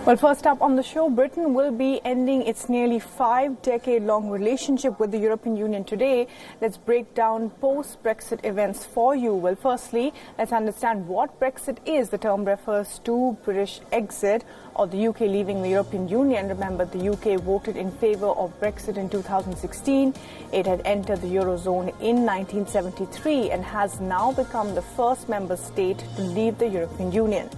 Well, first up on the show, Britain will be ending its nearly 5-decade-long relationship with the European Union today. Let's break down post-Brexit events for you. Well, firstly, let's understand what Brexit is. The term refers to British exit or the UK leaving the European Union. Remember, the UK voted in favour of Brexit in 2016. It had entered the Eurozone in 1973 and has now become the first member state to leave the European Union.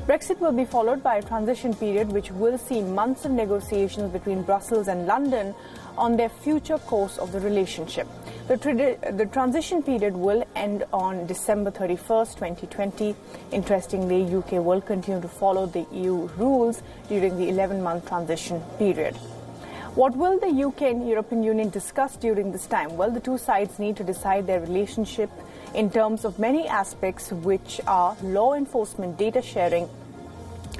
Brexit will be followed by a transition period which will see months of negotiations between Brussels and London on their future course of the relationship. The transition period will end on December 31st, 2020. Interestingly, UK will continue to follow the EU rules during the 11-month transition period. What will the UK and European Union discuss during this time? Well, the two sides need to decide their relationship in terms of many aspects, which are law enforcement, data sharing,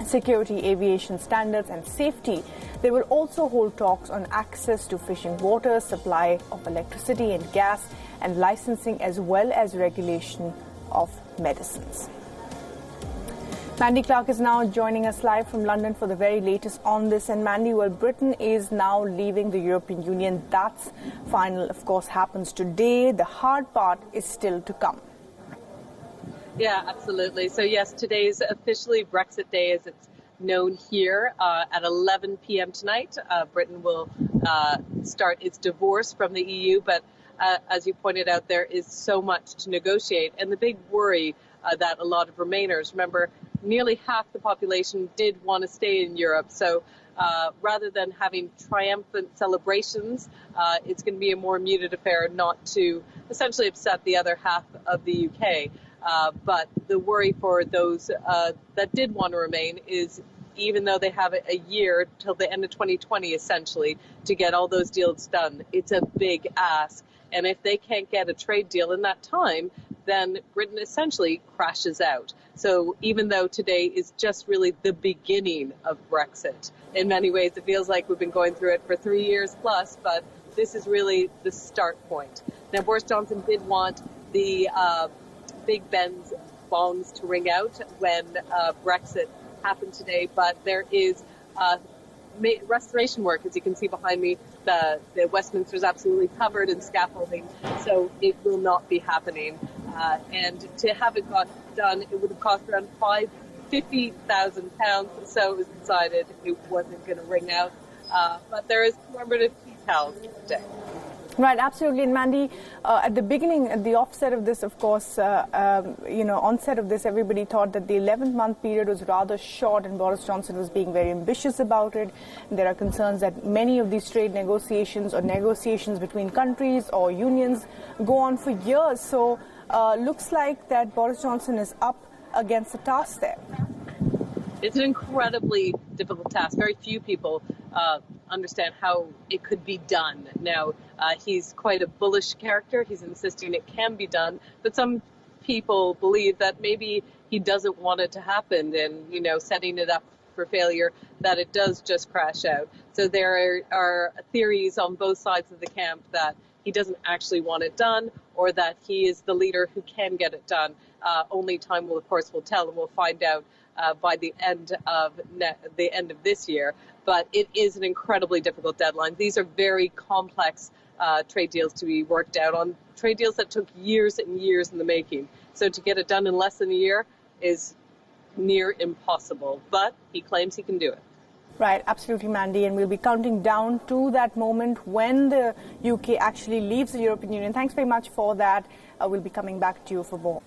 security, aviation standards and safety. They will also hold talks on access to fishing waters, supply of electricity and gas, and licensing, as well as regulation of medicines. Mandy Clark is now joining us live from London for the very latest on this. And Mandy, well, Britain is now leaving the European Union. That's final, of course, happens today. The hard part is still to come. Yeah, absolutely. So yes, today is officially Brexit Day, as it's known here. At 11 p.m. tonight, Britain will start its divorce from the EU. But as you pointed out, there is so much to negotiate. And the big worry that a lot of Remainers, remember, nearly half the population did want to stay in Europe. So rather than having triumphant celebrations, it's going to be a more muted affair, not to essentially upset the other half of the UK. But the worry for those that did want to remain is, even though they have a year till the end of 2020, essentially, to get all those deals done, it's a big ask. And if they can't get a trade deal in that time, then Britain essentially crashes out. So even though today is just really the beginning of Brexit, in many ways it feels like we've been going through it for 3 years plus, but this is really the start point. Now, Boris Johnson did want the Big Ben's bongs to ring out when Brexit happened today, but there is restoration work, as you can see behind me. The Westminster is absolutely covered in scaffolding, so it will not be happening. And to have it got done, it would have cost around £50,000, so it was decided it wasn't going to ring out. But there is commemorative tea towels today. Right, absolutely. And Mandy, at the beginning, at the offset of this, of course, onset of this, everybody thought that the 11-month period was rather short, and Boris Johnson was being very ambitious about it. And there are concerns that many of these trade negotiations or negotiations between countries or unions go on for years. So looks like that Boris Johnson is up against the task there. It's an incredibly difficult task. Very few people understand how it could be done. Now, he's quite a bullish character. He's insisting it can be done. But some people believe that maybe he doesn't want it to happen and, setting it up for failure, that it does just crash out. So there are theories on both sides of the camp that he doesn't actually want it done, or that he is the leader who can get it done. Only time will, of course, will tell, and we'll find out by the end of this year. But it is an incredibly difficult deadline. These are very complex trade deals to be worked out on, trade deals that took years and years in the making. So to get it done in less than a year is near impossible. But he claims he can do it. Right, absolutely, Mandy, and we'll be counting down to that moment when the UK actually leaves the European Union. Thanks very much for that. We'll be coming back to you for more.